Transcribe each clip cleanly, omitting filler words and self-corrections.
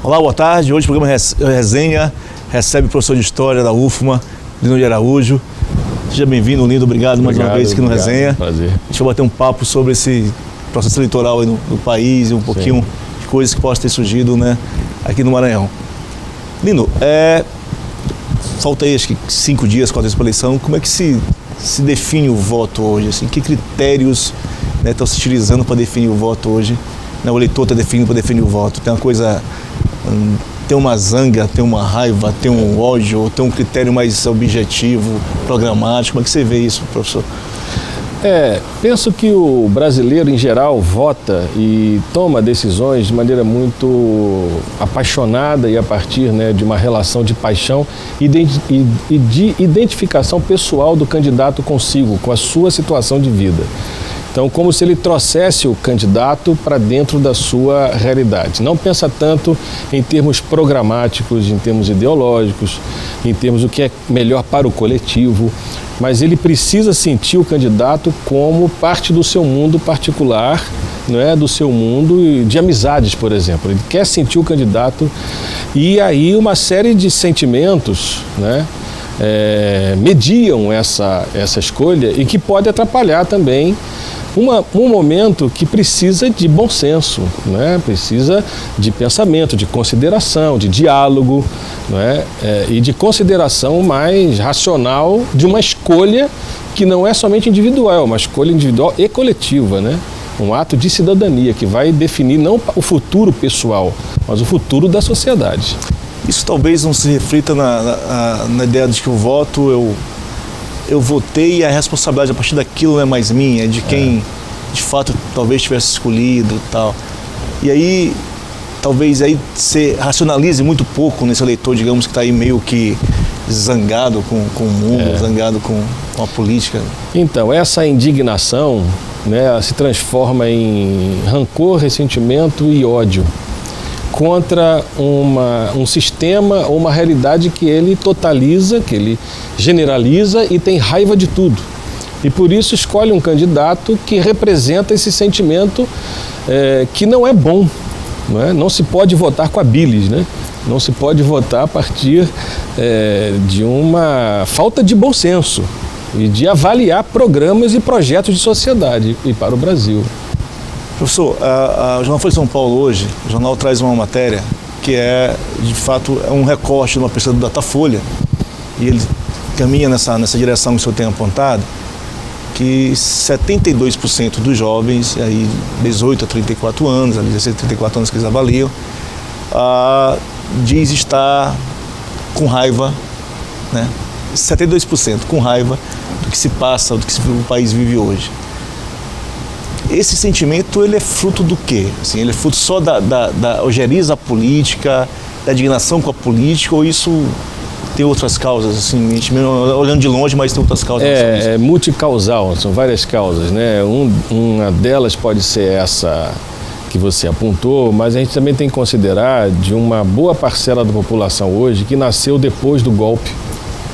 Olá, boa tarde. Hoje o programa Resenha recebe o professor de História da UFMA, Lino de Araújo. Seja bem-vindo, Lino. Obrigado mais uma vez aqui no Resenha. Prazer. Deixa eu bater um papo sobre esse processo eleitoral aí no país e um pouquinho de coisas que possam ter surgido, né, aqui no Maranhão. Lino, falta aí acho que 5 dias, 4 dias para a eleição. Como é que se define o voto hoje? Assim, que critérios, né, estão se utilizando para definir o voto hoje? O eleitor está definindo para definir o voto. Tem uma coisa, tem uma zanga, tem uma raiva, tem um ódio, tem um critério mais objetivo, programático. Como é que você vê isso, professor? Penso que o brasileiro em geral vota e toma decisões de maneira muito apaixonada e a partir, né, de uma relação de paixão e de identificação pessoal do candidato consigo, com a sua situação de vida. Então, como se ele trouxesse o candidato para dentro da sua realidade. Não pensa tanto em termos programáticos, em termos ideológicos, em termos do que é melhor para o coletivo, mas ele precisa sentir o candidato como parte do seu mundo particular, não é? Do seu mundo de amizades, por exemplo. Ele quer sentir o candidato e aí uma série de sentimentos, né, mediam essa escolha e que pode atrapalhar também um momento que precisa de bom senso, né? Precisa de pensamento, de consideração, de diálogo, né? E de consideração mais racional de uma escolha que não é somente individual, é uma escolha individual e coletiva, né? Um ato de cidadania que vai definir não o futuro pessoal, mas o futuro da sociedade. Isso talvez não se reflita na ideia de que o voto, eu votei e a responsabilidade a partir daquilo não é mais minha, é de quem de fato talvez tivesse escolhido e tal. E aí, talvez aí você racionalize muito pouco nesse eleitor, digamos, que está aí meio que zangado com o mundo, zangado com a política. Então, essa indignação, né, se transforma em rancor, ressentimento e ódio contra um sistema ou uma realidade que ele totaliza, que ele generaliza e tem raiva de tudo. E por isso escolhe um candidato que representa esse sentimento que não é bom. Não é? Não se pode votar com a bilis, né? Não se pode votar a partir de uma falta de bom senso e de avaliar programas e projetos de sociedade e para o Brasil. Professor, o Jornal Folha de São Paulo hoje, o jornal traz uma matéria que de fato, um recorte de uma pesquisa do Datafolha, e ele caminha nessa direção que o senhor tem apontado, que 72% dos jovens, aí 18 a 34 anos, 16 a 34 anos que eles avaliam, diz estar com raiva, né? 72% com raiva do que se passa, do que o país vive hoje. Esse sentimento, ele é fruto do quê? Assim, ele é fruto só da ojeriza política, da indignação com a política, ou isso tem outras causas, assim, a gente olhando de longe, mas tem outras causas? É multicausal, são várias causas, né? Uma delas pode ser essa que você apontou, mas a gente também tem que considerar de uma boa parcela da população hoje que nasceu depois do golpe,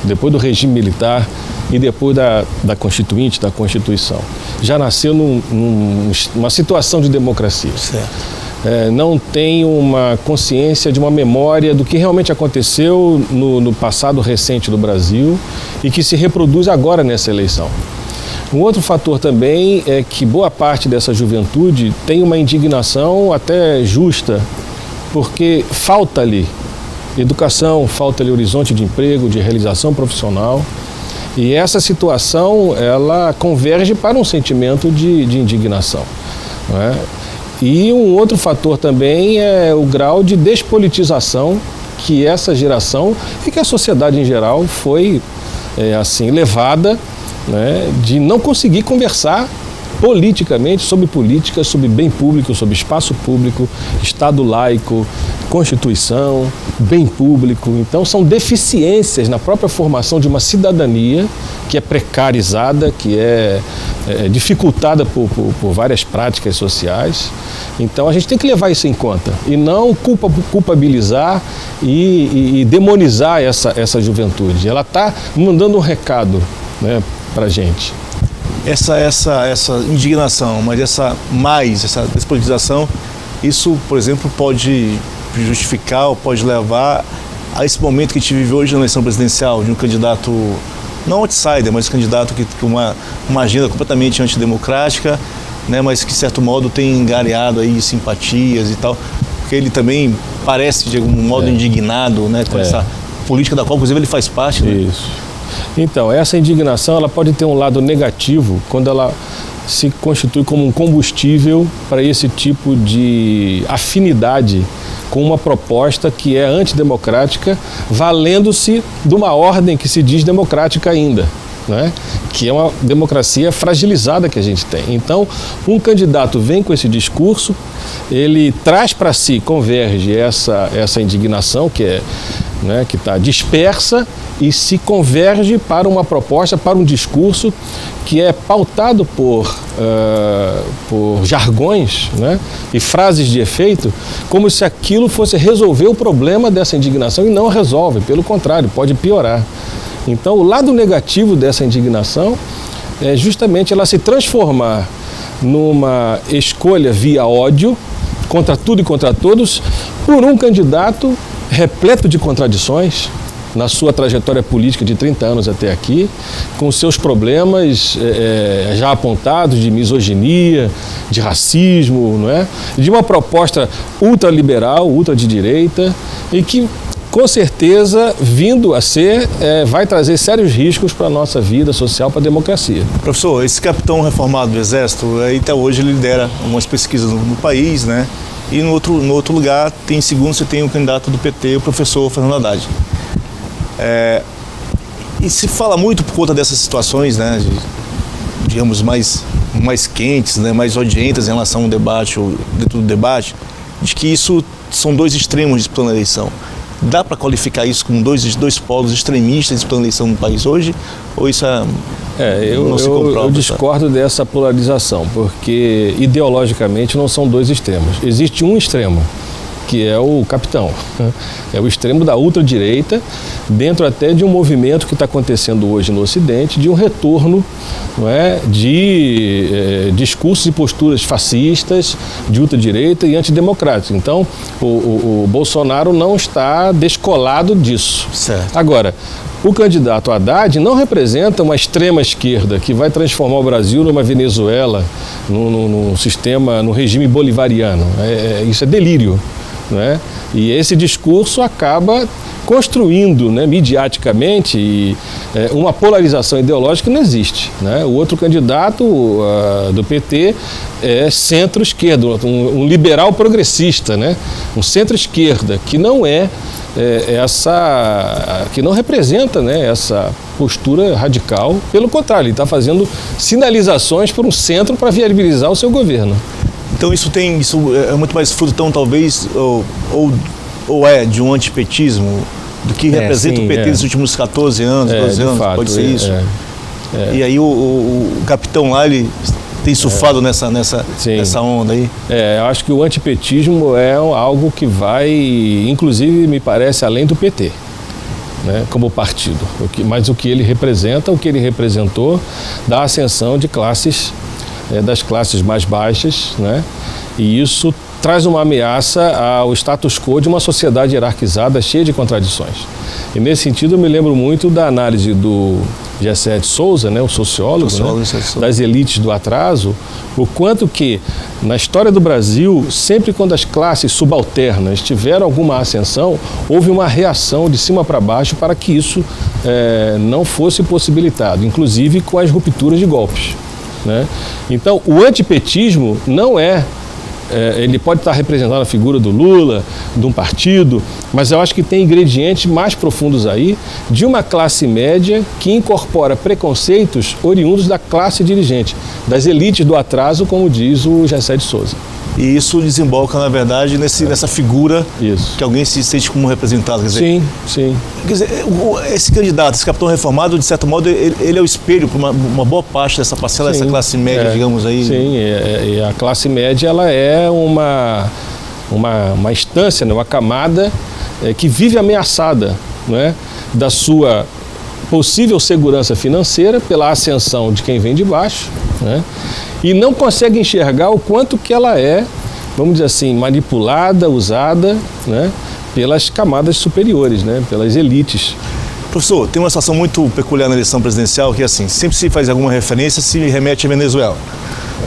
depois do regime militar, e depois da Constituinte, da Constituição. Já nasceu numa situação de democracia. Não tem uma consciência de uma memória do que realmente aconteceu no passado recente do Brasil e que se reproduz agora nessa eleição. Um outro fator também é que boa parte dessa juventude tem uma indignação até justa, porque falta ali educação, falta ali horizonte de emprego, de realização profissional. E essa situação, ela converge para um sentimento de indignação, não é? E um outro fator também é o grau de despolitização que essa geração e que a sociedade em geral foi assim, levada, né, de não conseguir conversar politicamente sobre política, sobre bem público, sobre espaço público, Estado laico, Constituição, bem público. Então são deficiências na própria formação de uma cidadania que é precarizada, que é dificultada por várias práticas sociais. Então a gente tem que levar isso em conta e não culpabilizar e demonizar essa juventude. Ela está mandando um recado, né, para a gente. Essa indignação, mas essa despolitização, isso, por exemplo, pode justificar ou pode levar a esse momento que a gente vive hoje na eleição presidencial, de um candidato, não outsider, mas um candidato que com uma agenda completamente antidemocrática, né, mas que de certo modo tem engariado aí simpatias e tal, porque ele também parece de algum modo indignado, né, com essa política da qual inclusive ele faz parte, né? Isso. Então, essa indignação ela pode ter um lado negativo quando ela se constitui como um combustível para esse tipo de afinidade com uma proposta que é antidemocrática, valendo-se de uma ordem que se diz democrática ainda, né? Que é uma democracia fragilizada que a gente tem. Então, um candidato vem com esse discurso, ele traz para si, converge essa indignação que é, né, que está dispersa e se converge para uma proposta, para um discurso que é pautado por jargões, né, e frases de efeito, como se aquilo fosse resolver o problema dessa indignação, e não resolve, pelo contrário, pode piorar. Então, o lado negativo dessa indignação é justamente ela se transformar numa escolha via ódio, contra tudo e contra todos, por um candidato repleto de contradições na sua trajetória política de 30 anos até aqui, com seus problemas já apontados de misoginia, de racismo, não é? De uma proposta ultraliberal, ultra de direita, e que, com certeza, vindo a ser, vai trazer sérios riscos para a nossa vida social, para a democracia. Professor, esse capitão reformado do Exército, até hoje ele lidera algumas pesquisas no país, né? E no outro lugar, em segundo, você tem o candidato do PT, o professor Fernando Haddad. E se fala muito por conta dessas situações, né, digamos, mais quentes, né, mais odientas em relação ao debate, ou dentro do debate, de que isso são dois extremos disputando a eleição. Dá para qualificar isso como dois polos extremistas disputando a eleição no país hoje? Ou isso não se comprova? Eu discordo dessa polarização, porque ideologicamente não são dois extremos. Existe um extremo, que é o capitão, é o extremo da ultradireita, dentro até de um movimento que está acontecendo hoje no Ocidente, de um retorno, não é, de discursos e posturas fascistas, de ultradireita e antidemocráticos. Então, o Bolsonaro não está descolado disso. Certo. Agora, o candidato Haddad não representa uma extrema esquerda que vai transformar o Brasil numa Venezuela, num sistema, num regime bolivariano. Isso é delírio. Né? E esse discurso acaba construindo, né, midiaticamente uma polarização ideológica que não existe, né? O outro candidato do PT é centro-esquerda, um liberal progressista, né? Um centro-esquerda que não que não representa, né, essa postura radical. Pelo contrário, ele está fazendo sinalizações para um centro para viabilizar o seu governo. Então isso é muito mais fruto, então, talvez, ou é de um antipetismo do que representa o PT nos últimos 14 anos, 12 anos, fato, pode ser isso. E aí o capitão lá, ele tem surfado nessa onda aí? Eu acho que o antipetismo é algo que vai, inclusive, me parece, além do PT. Né, como partido, mas o que ele representa, o que ele representou da ascensão de classes, das classes mais baixas, né, e isso traz uma ameaça ao status quo de uma sociedade hierarquizada cheia de contradições. E nesse sentido eu me lembro muito da análise do Gessé de Souza, né, o sociólogo, né, das elites do atraso, o quanto que na história do Brasil, sempre quando as classes subalternas tiveram alguma ascensão, houve uma reação de cima para baixo para que isso não fosse possibilitado, inclusive com as rupturas de golpes. Né? Então, o antipetismo não ele pode estar representando a figura do Lula, de um partido, mas eu acho que tem ingredientes mais profundos aí de uma classe média que incorpora preconceitos oriundos da classe dirigente, das elites do atraso, como diz o Gessé de Souza. E isso desemboca, na verdade, nessa figura que alguém se sente como representado. Quer dizer, sim. Quer dizer, esse candidato, esse capitão reformado, de certo modo, ele é o espelho para uma boa parte dessa parcela, dessa classe média, digamos aí. Sim, e a classe média ela é uma instância, né, uma camada que vive ameaçada, né, da sua possível segurança financeira pela ascensão de quem vem de baixo, né, e não consegue enxergar o quanto que ela é vamos dizer assim, manipulada, usada, né, pelas camadas superiores, né, pelas elites. Professor, tem uma situação muito peculiar na eleição presidencial que é assim, sempre se faz alguma referência, se remete à Venezuela.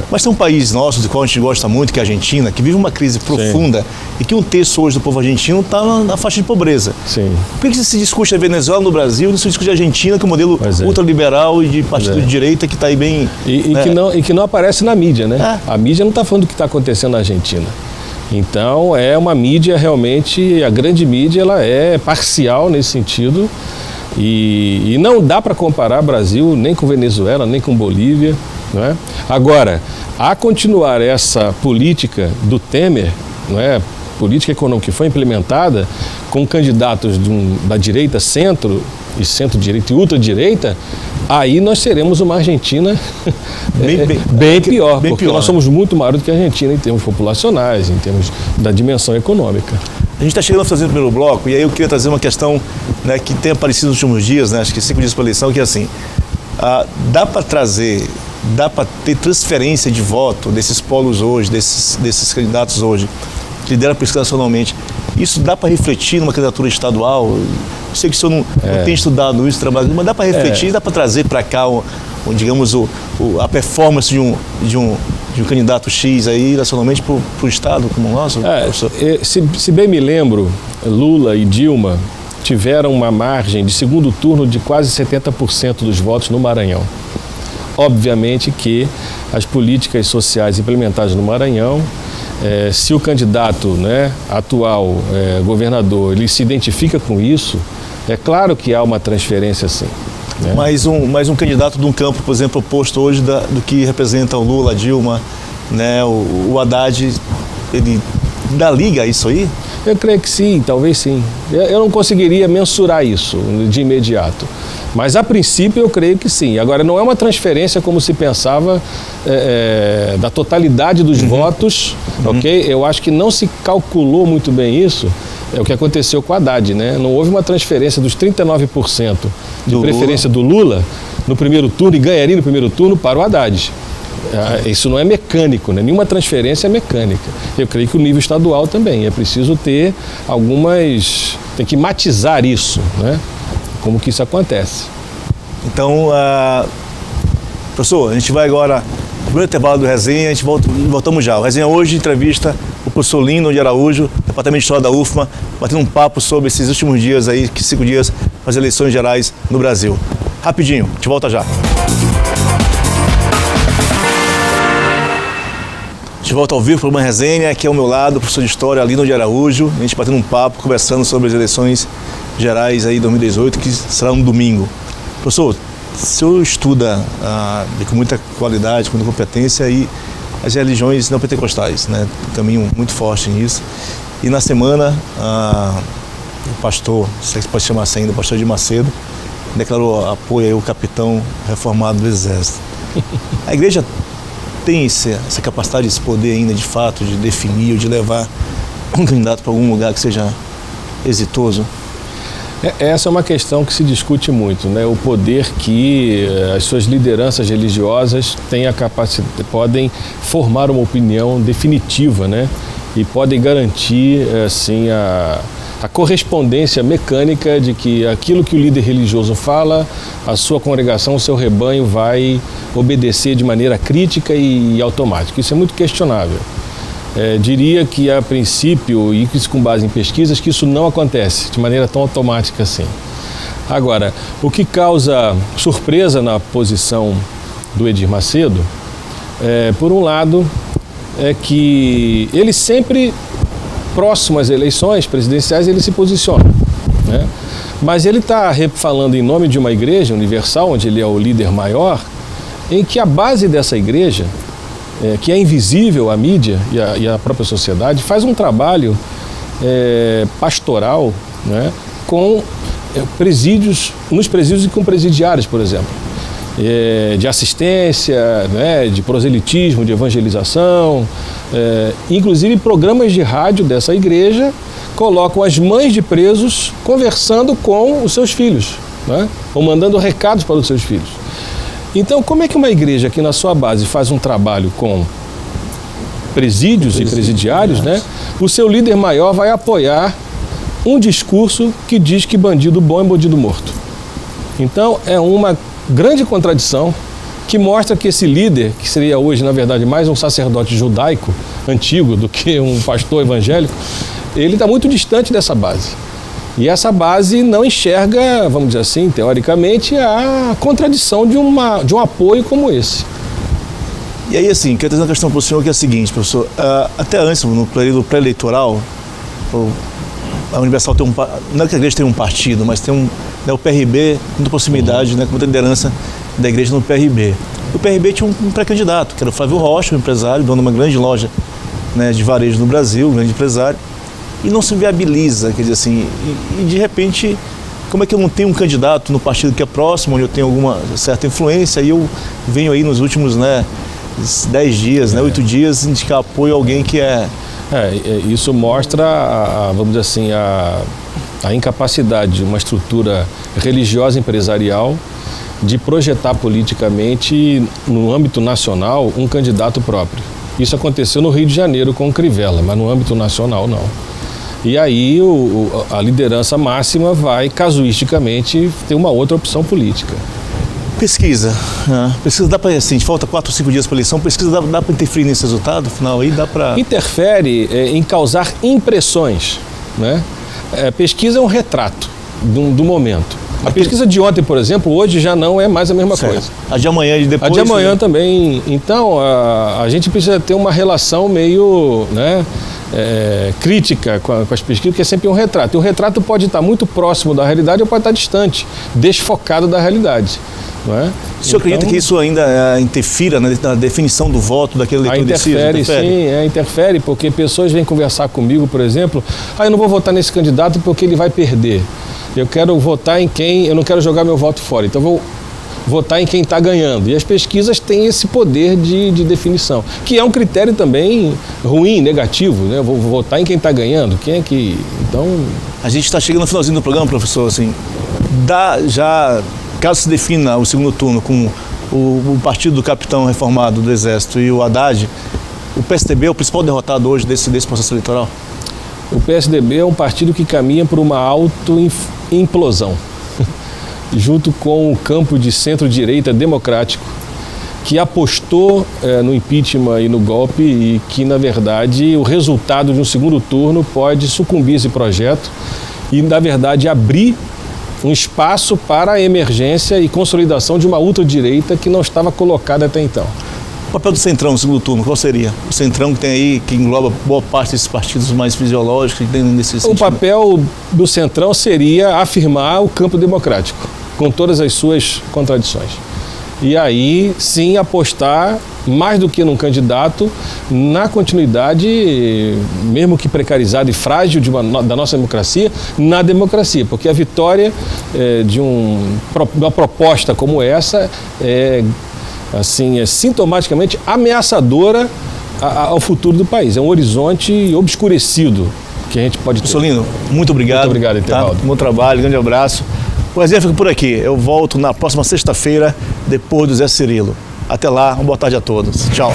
Mas tem um país nosso, do qual a gente gosta muito, que é a Argentina, que vive uma crise profunda. Sim. E que um terço hoje do povo argentino está na faixa de pobreza. Sim. Por que se discute a Venezuela no Brasil e não se discute a Argentina, que é um modelo ultraliberal e de partido de direita que está aí bem... E que não aparece na mídia, né? A mídia não está falando do que está acontecendo na Argentina. Então, é uma mídia realmente, a grande mídia, ela é parcial nesse sentido. E não dá para comparar Brasil nem com Venezuela, nem com Bolívia. Não é? Agora, a continuar essa política do Temer, não é? Política econômica que foi implementada com candidatos da direita, centro e centro-direita e ultradireita, aí nós teremos uma Argentina bem pior, porque nós somos muito maiores do que a Argentina em termos populacionais, em termos da dimensão econômica. A gente está chegando a fazer o primeiro bloco, e aí eu queria trazer uma questão, né, que tem aparecido nos últimos dias, né, acho que 5 dias para a eleição, que é assim, dá para ter transferência de voto desses polos hoje, desses candidatos hoje, que lideram a pesquisa nacionalmente. Isso dá para refletir numa candidatura estadual? Eu sei que o senhor não tem estudado isso, trabalhado, mas dá para refletir, dá para trazer para cá, digamos, a performance de um candidato X aí nacionalmente para o estado como o nosso? Se bem me lembro, Lula e Dilma tiveram uma margem de segundo turno de quase 70% dos votos no Maranhão. Obviamente que as políticas sociais implementadas no Maranhão, se o candidato, né, atual governador, ele se identifica com isso, é claro que há uma transferência sim. Né? Mais um candidato de um campo, por exemplo, oposto hoje do que representa o Lula, a Dilma, né, o Haddad, ele dá liga a isso aí? Eu creio que sim, talvez sim. Eu não conseguiria mensurar isso de imediato. Mas, a princípio, eu creio que sim. Agora, não é uma transferência como se pensava da totalidade dos votos, ok? Eu acho que não se calculou muito bem isso. É o que aconteceu com o Haddad, né? Não houve uma transferência dos 39% de preferência do Lula no primeiro turno e ganharia no primeiro turno para o Haddad. Isso não é mecânico, né? Nenhuma transferência é mecânica. Eu creio que o nível estadual também. É preciso ter tem que matizar isso, né? Como que isso acontece. Então, professor, a gente vai agora, no primeiro intervalo do Resenha, a gente voltamos já. O Resenha hoje entrevista o professor Lino de Araújo, Departamento de História da UFMA, batendo um papo sobre esses últimos dias aí, 5 dias para as eleições gerais no Brasil. Rapidinho, a gente volta já. De volta ao vivo para uma resenha, aqui ao meu lado, o professor de História Lino de Araújo, a gente batendo um papo, conversando sobre as eleições gerais aí 2018, que será no domingo. Professor, o senhor estuda com muita qualidade, com muita competência e as religiões não pentecostais, né? Caminho muito forte nisso. E na semana, o pastor, se pode chamar assim ainda, o pastor de Macedo, declarou apoio ao capitão reformado do Exército. A igreja tem essa capacidade, esse poder ainda de fato de definir ou de levar um candidato para algum lugar que seja exitoso? Essa é uma questão que se discute muito, né? O poder que as suas lideranças religiosas têm a capacidade, podem formar uma opinião definitiva, né? E podem garantir assim a correspondência mecânica de que aquilo que o líder religioso fala, a sua congregação, o seu rebanho vai obedecer de maneira crítica e automática. Isso é muito questionável. Diria que, a princípio, e isso com base em pesquisas, que isso não acontece de maneira tão automática assim. Agora, o que causa surpresa na posição do Edir Macedo, por um lado, é que ele sempre, próximo às eleições presidenciais, ele se posiciona, né? Mas ele está falando em nome de uma igreja universal, onde ele é o líder maior, em que a base dessa igreja, que é invisível à mídia e à própria sociedade, faz um trabalho pastoral, né, com presídios, nos presídios e com presidiários, por exemplo, de assistência, né, de proselitismo, de evangelização, inclusive programas de rádio dessa igreja colocam as mães de presos conversando com os seus filhos, né, ou mandando recados para os seus filhos. Então, como é que uma igreja que na sua base faz um trabalho com presídios e presidiários, né, o seu líder maior vai apoiar um discurso que diz que bandido bom é bandido morto. Então, é uma grande contradição que mostra que esse líder, que seria hoje, na verdade, mais um sacerdote judaico antigo do que um pastor evangélico, ele está muito distante dessa base. E essa base não enxerga, vamos dizer assim, teoricamente, a contradição de um apoio como esse. E aí, assim, quero trazer uma questão para o senhor que é a seguinte, professor. Até antes, no período pré-eleitoral, a Universal tem não é que a igreja tem um partido, mas tem o PRB, muita proximidade, né, com muita liderança da igreja no PRB. O PRB tinha um pré-candidato, que era o Flávio Rocha, um empresário, dono de uma grande loja, né, de varejo no Brasil, um grande empresário, e não se viabiliza, quer dizer assim, e de repente, como é que eu não tenho um candidato no partido que é próximo, onde eu tenho alguma certa influência, e eu venho aí nos últimos, né, 10 dias, né, 8 dias, indicar apoio a alguém que isso mostra, vamos dizer assim, a incapacidade de uma estrutura religiosa empresarial de projetar politicamente, no âmbito nacional, um candidato próprio. Isso aconteceu no Rio de Janeiro com o Crivella, mas no âmbito nacional não. E aí a liderança máxima vai, casuisticamente, ter uma outra opção política. Pesquisa dá para, assim, falta 4 ou 5 dias para a eleição, pesquisa dá para interferir nesse resultado final aí? Dá para... Interfere em causar impressões, né? Pesquisa é um retrato do momento. A pesquisa de ontem, por exemplo, hoje já não é mais a mesma coisa. A de amanhã e depois... A de amanhã também. Então, a gente precisa ter uma relação meio, né, crítica com as pesquisas, porque é sempre um retrato. E o retrato pode estar muito próximo da realidade ou pode estar distante, desfocado da realidade. Não é? O senhor acredita que isso ainda interfira na definição do voto daquele eleitor indeciso? Sim, interfere, porque pessoas vêm conversar comigo, por exemplo, eu não vou votar nesse candidato porque ele vai perder. Eu quero votar em quem, eu não quero jogar meu voto fora, então vou votar em quem está ganhando. E as pesquisas têm esse poder de definição, que é um critério também ruim, negativo, né? Eu vou votar em quem está ganhando, quem é que... Então... A gente está chegando no finalzinho do programa, professor, assim, caso se defina o segundo turno com o partido do capitão reformado do Exército e o Haddad, o PSDB é o principal derrotado hoje desse processo eleitoral? O PSDB é um partido que caminha por uma auto-implosão, junto com o campo de centro-direita democrático, que apostou no impeachment e no golpe e que, na verdade, o resultado de um segundo turno pode sucumbir esse projeto e, na verdade, abrir um espaço para a emergência e consolidação de uma ultradireita que não estava colocada até então. O papel do Centrão no segundo turno, qual seria? O Centrão que tem aí, que engloba boa parte desses partidos mais fisiológicos, que tem nesse sentido. O papel do Centrão seria afirmar o campo democrático, com todas as suas contradições. E aí, sim, apostar, mais do que num candidato, na continuidade, mesmo que precarizada e frágil da nossa democracia, na democracia. Porque a vitória de uma proposta como essa é sintomaticamente ameaçadora ao futuro do país. É um horizonte obscurecido que a gente pode ter. Solino, muito obrigado. Muito obrigado, Etevaldo. Bom trabalho, grande abraço. O resenha fica por aqui. Eu volto na próxima sexta-feira, depois do Zé Cirilo. Até lá, uma boa tarde a todos. Tchau.